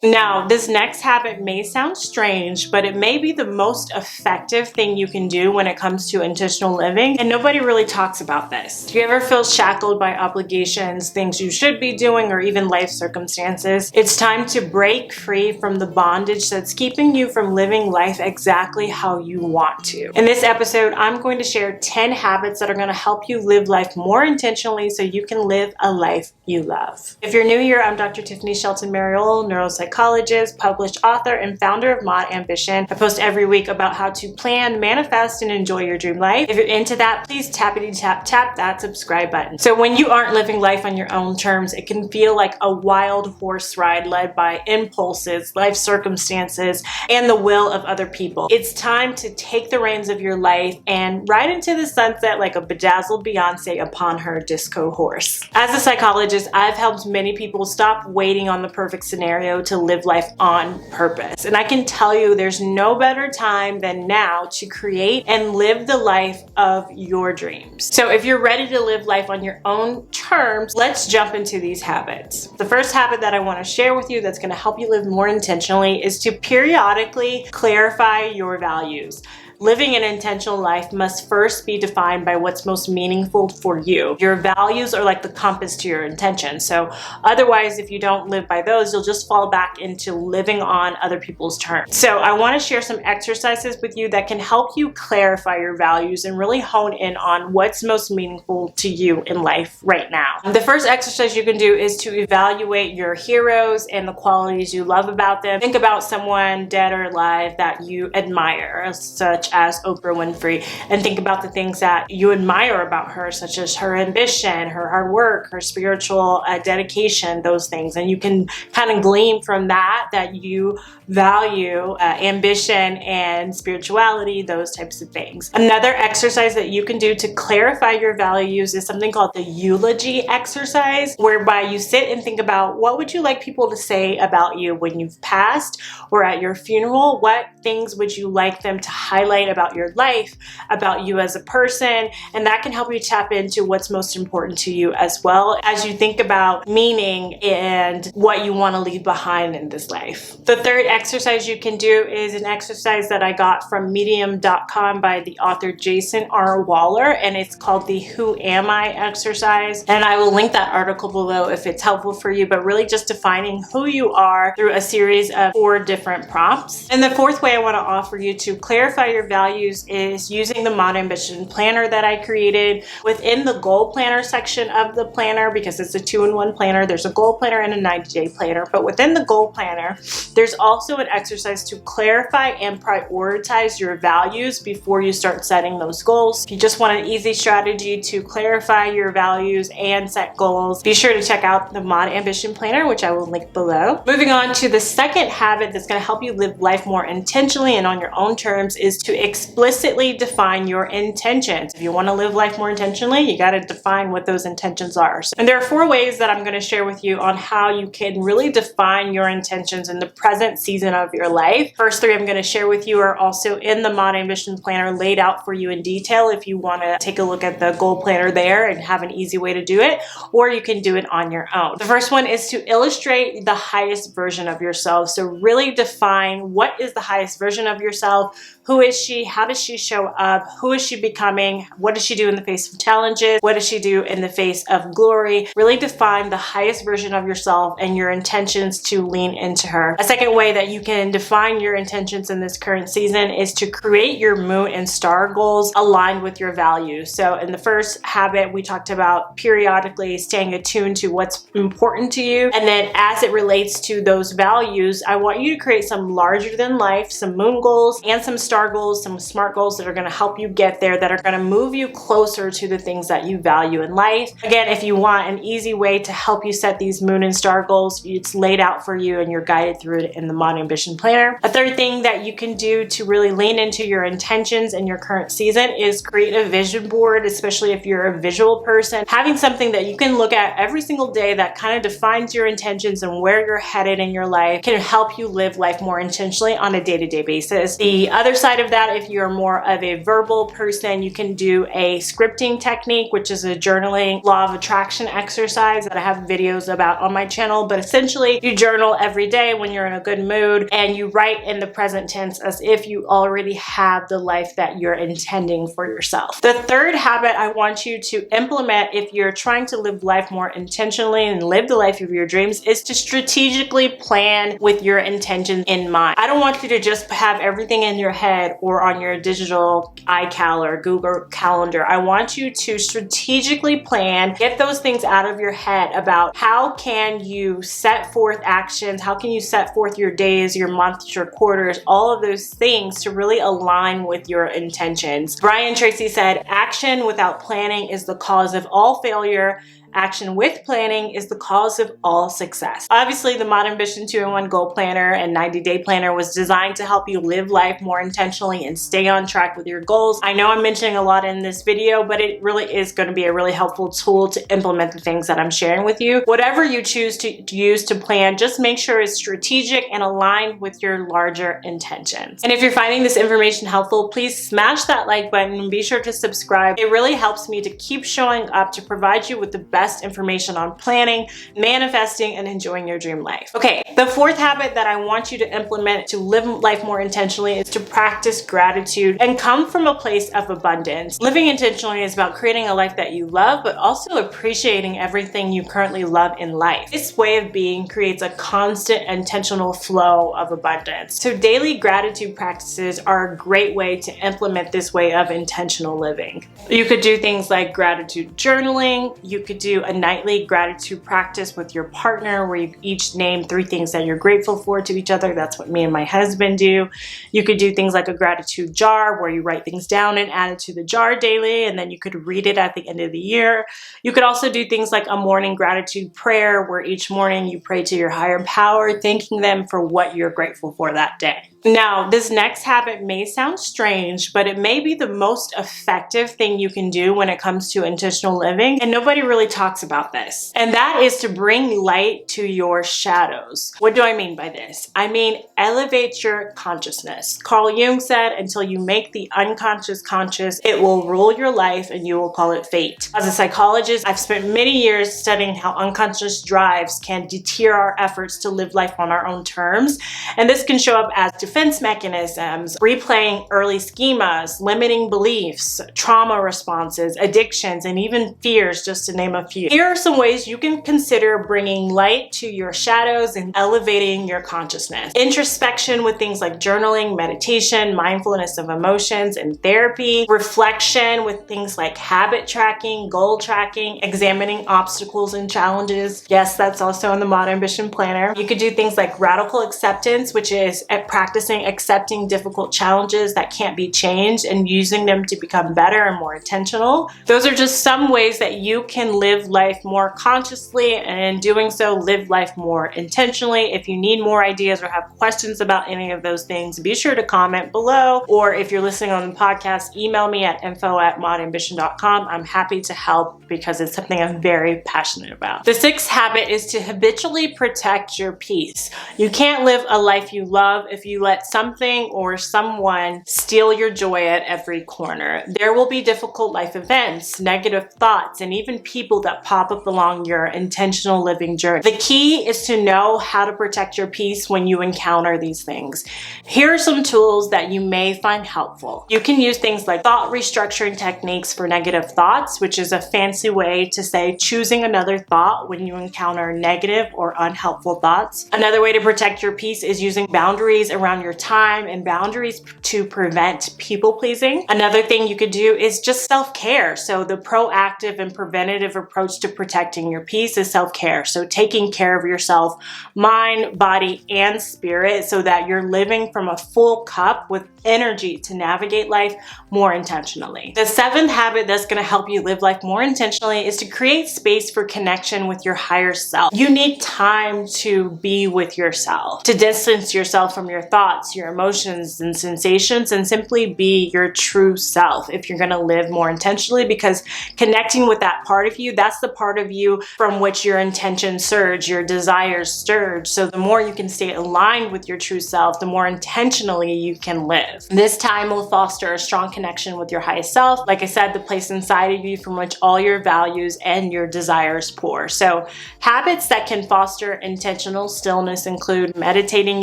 Now, this next habit may sound strange, but it may be the most effective thing you can do when it comes to intentional living, and nobody really talks about this. Do you ever feel shackled by obligations, things you should be doing, or even life circumstances? It's time to break free from the bondage that's keeping you from living life exactly how you want to. In this episode, I'm going to share 10 habits that are going to help you live life more intentionally so you can live a life you love. If you're new here, I'm Dr. Tiffany Shelton Mariol, neuropsychologist, published author, and founder of Mod Ambition. I post every week about how to plan, manifest, and enjoy your dream life. If you're into that, please tap that subscribe button. So when you aren't living life on your own terms, it can feel like a wild horse ride led by impulses, life circumstances, and the will of other people. It's time to take the reins of your life and ride into the sunset like a bedazzled Beyonce upon her disco horse. As a psychologist, I've helped many people stop waiting on the perfect scenario to live life on purpose. And I can tell you there's no better time than now to create and live the life of your dreams. So if you're ready to live life on your own terms, let's jump into these habits. The first habit that I want to share with you that's going to help you live more intentionally is to periodically clarify your values. Living an intentional life must first be defined by what's most meaningful for you. Your values are like the compass to your intention. So otherwise, if you don't live by those, you'll just fall back into living on other people's terms. So I want to share some exercises with you that can help you clarify your values and really hone in on what's most meaningful to you in life right now. The first exercise you can do is to evaluate your heroes and the qualities you love about them. Think about someone dead or alive that you admire, such as Oprah Winfrey, and think about the things that you admire about her, such as her ambition, her hard work, her spiritual dedication, those things. And you can kind of glean from that you value ambition and spirituality, those types of things. Another exercise that you can do to clarify your values is something called the eulogy exercise, whereby you sit and think about what would you like people to say about you when you've passed or at your funeral. What things would you like them to highlight about your life, about you as a person? And that can help you tap into what's most important to you as well as you think about meaning and what you want to leave behind in this life. The third exercise you can do is an exercise that I got from medium.com by the author Jason R. Waller, and it's called the Who Am I exercise. And I will link that article below if it's helpful for you, but really just defining who you are through a series of 4 different prompts. And the fourth way I want to offer you to clarify your values is using the Mod Ambition planner that I created. Within the goal planner section of the planner, because it's a 2-in-1 planner, there's a goal planner and a 90-day planner. But within the goal planner, there's also an exercise to clarify and prioritize your values before you start setting those goals. If you just want an easy strategy to clarify your values and set goals, be sure to check out the Mod Ambition planner, which I will link below. Moving on to the second habit that's going to help you live life more intentionally and on your own terms is to explicitly define your intentions. If you want to live life more intentionally, you got to define what those intentions are. And there are 4 ways that I'm going to share with you on how you can really define your intentions in the present season of your life. First 3 I'm going to share with you are also in the Mod Ambition planner, laid out for you in detail if you want to take a look at the goal planner there and have an easy way to do it, or you can do it on your own. The first one is to illustrate the highest version of yourself. So really define what is the highest version of yourself. Who is she? How does she show up? Who is she becoming? What does she do in the face of challenges? What does she do in the face of glory? Really define the highest version of yourself and your intentions to lean into her. A second way that you can define your intentions in this current season is to create your moon and star goals aligned with your values. So in the first habit, we talked about periodically staying attuned to what's important to you. And then as it relates to those values, I want you to create some larger than life, some moon goals and some star goals, some SMART goals that are going to help you get there, that are going to move you closer to the things that you value in life. Again, if you want an easy way to help you set these moon and star goals, it's laid out for you and you're guided through it in the Mod Ambition planner. A third thing that you can do to really lean into your intentions in your current season is create a vision board, especially if you're a visual person. Having something that you can look at every single day that kind of defines your intentions and where you're headed in your life can help you live life more intentionally on a day-to-day basis. The other side of that that, if you're more of a verbal person, you can do a scripting technique, which is a journaling law of attraction exercise that I have videos about on my channel. But essentially, you journal every day when you're in a good mood, and you write in the present tense as if you already have the life that you're intending for yourself. The third habit I want you to implement if you're trying to live life more intentionally and live the life of your dreams is to strategically plan with your intentions in mind. I don't want you to just have everything in your head or on your digital iCal or Google Calendar. I want you to strategically plan, get those things out of your head about how can you set forth actions, how can you set forth your days, your months, your quarters, all of those things to really align with your intentions. Brian Tracy said, "Action without planning is the cause of all failure. Action with planning is the cause of all success." Obviously, the Mod Ambition 2-in-1 Goal Planner and 90-Day Planner was designed to help you live life more intentionally and stay on track with your goals. I know I'm mentioning a lot in this video, but it really is going to be a really helpful tool to implement the things that I'm sharing with you. Whatever you choose to use to plan, just make sure it's strategic and aligned with your larger intentions. And if you're finding this information helpful, please smash that like button and be sure to subscribe. It really helps me to keep showing up to provide you with the best information on planning, manifesting, and enjoying your dream life. Okay, the fourth habit that I want you to implement to live life more intentionally is to practice gratitude and come from a place of abundance. Living intentionally is about creating a life that you love, but also appreciating everything you currently love in life. This way of being creates a constant intentional flow of abundance. So daily gratitude practices are a great way to implement this way of intentional living. You could do things like gratitude journaling. You could do a nightly gratitude practice with your partner where you each name 3 things that you're grateful for to each other. That's what me and my husband do. You could do things like a gratitude jar where you write things down and add it to the jar daily, and then you could read it at the end of the year. You could also do things like a morning gratitude prayer where each morning you pray to your higher power, thanking them for what you're grateful for that day. Now, this next habit may sound strange, but it may be the most effective thing you can do when it comes to intentional living, and nobody really talks about this. And that is to bring light to your shadows. What do I mean by this? I mean, elevate your consciousness. Carl Jung said, until you make the unconscious conscious, it will rule your life and you will call it fate. As a psychologist, I've spent many years studying how unconscious drives can deter our efforts to live life on our own terms. And this can show up as defense mechanisms, replaying early schemas, limiting beliefs, trauma responses, addictions, and even fears, just to name a few. Here are some ways you can consider bringing light to your shadows and elevating your consciousness. Introspection with things like journaling, meditation, mindfulness of emotions, and therapy. Reflection with things like habit tracking, goal tracking, examining obstacles and challenges. Yes, that's also in the Mod Ambition Planner. You could do things like radical acceptance, which is at practicing accepting difficult challenges that can't be changed and using them to become better and more intentional. Those are just some ways that you can live life more consciously, and in doing so, live life more intentionally. If you need more ideas or have questions about any of those things, be sure to comment below, or if you're listening on the podcast, email me at info@modambition.com. I'm happy to help because it's something I'm very passionate about. The sixth habit is to habitually protect your peace. You can't live a life you love if you let something or someone steal your joy at every corner. There will be difficult life events, negative thoughts, and even people that pop up along your intentional living journey. The key is to know how to protect your peace when you encounter these things. Here are some tools that you may find helpful. You can use things like thought restructuring techniques for negative thoughts, which is a fancy way to say choosing another thought when you encounter negative or unhelpful thoughts. Another way to protect your peace is using boundaries around your time and boundaries to prevent people pleasing. Another thing you could do is just self-care. So the proactive and preventative approach to protecting your peace is self-care. So taking care of yourself, mind, body, and spirit, so that you're living from a full cup with energy to navigate life more intentionally. The seventh habit that's going to help you live life more intentionally is to create space for connection with your higher self. You need time to be with yourself, to distance yourself from your thoughts, your emotions, and sensations, and simply be your true self if you're going to live more intentionally, because connecting with that part of you, that's That's the part of you from which your intentions surge, your desires surge. So the more you can stay aligned with your true self, the more intentionally you can live. This time will foster a strong connection with your highest self. Like I said, the place inside of you from which all your values and your desires pour. So habits that can foster intentional stillness include meditating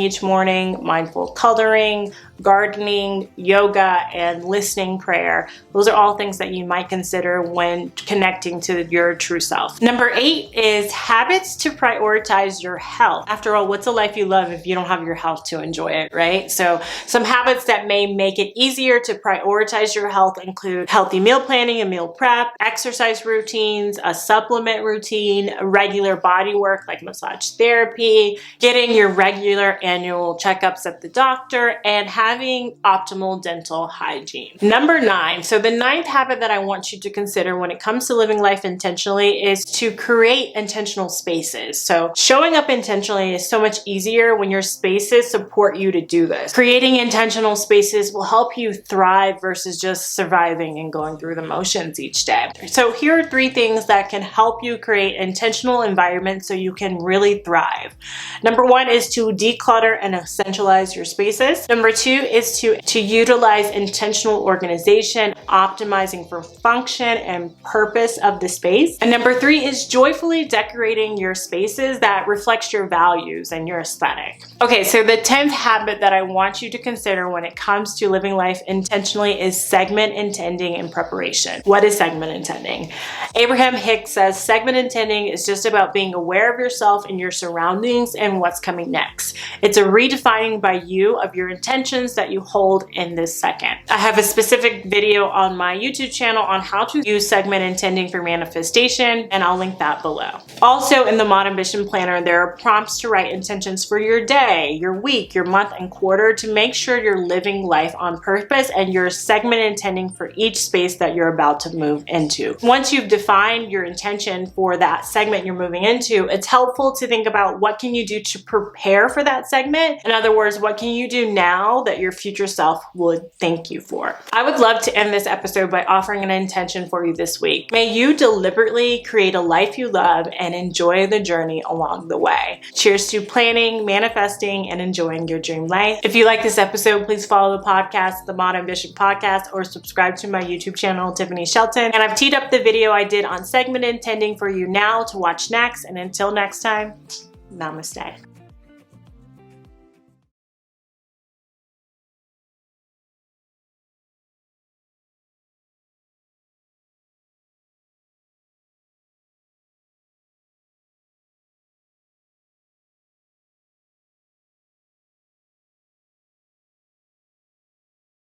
each morning, mindful coloring, gardening, yoga, and listening prayer. Those are all things that you might consider when connecting to your true self. Number 8 is habits to prioritize your health. After all, what's a life you love if you don't have your health to enjoy it, right? So some habits that may make it easier to prioritize your health include healthy meal planning and meal prep, exercise routines, a supplement routine, regular body work like massage therapy, getting your regular annual checkups at the doctor, and having optimal dental hygiene. Number 9. So the 9th habit that I want you to consider when it comes to living life intentionally is to create intentional spaces. So showing up intentionally is so much easier when your spaces support you to do this. Creating intentional spaces will help you thrive versus just surviving and going through the motions each day. So here are 3 things that can help you create intentional environments so you can really thrive. Number 1 is to declutter and essentialize your spaces. Number 2 is to utilize intentional organization, optimizing for function and purpose of the space. And number 3 is joyfully decorating your spaces that reflects your values and your aesthetic. Okay, so the 10th habit that I want you to consider when it comes to living life intentionally is segment intending and preparation. What is segment intending? Abraham Hicks says segment intending is just about being aware of yourself and your surroundings and what's coming next. It's a redefining by you of your intentions that you hold in this second. I have a specific video on my YouTube channel on how to use segment intending for manifestation, and I'll link that below. Also in the Mod Ambition Planner, there are prompts to write intentions for your day, your week, your month, and quarter to make sure you're living life on purpose and you're segment intending for each space that you're about to move into. Once you've defined your intention for that segment you're moving into, it's helpful to think about what can you do to prepare for that segment. In other words, what can you do now that your future self would thank you for? I would love to end this episode by offering an intention for you this week. May you deliberately create a life you love and enjoy the journey along the way. Cheers to planning, manifesting, and enjoying your dream life. If you like this episode, please follow the podcast, the Mod Ambition Podcast, or subscribe to my YouTube channel, Tiffany Shelton. And I've teed up the video I did on segment intending for you now to watch next. And until next time, namaste.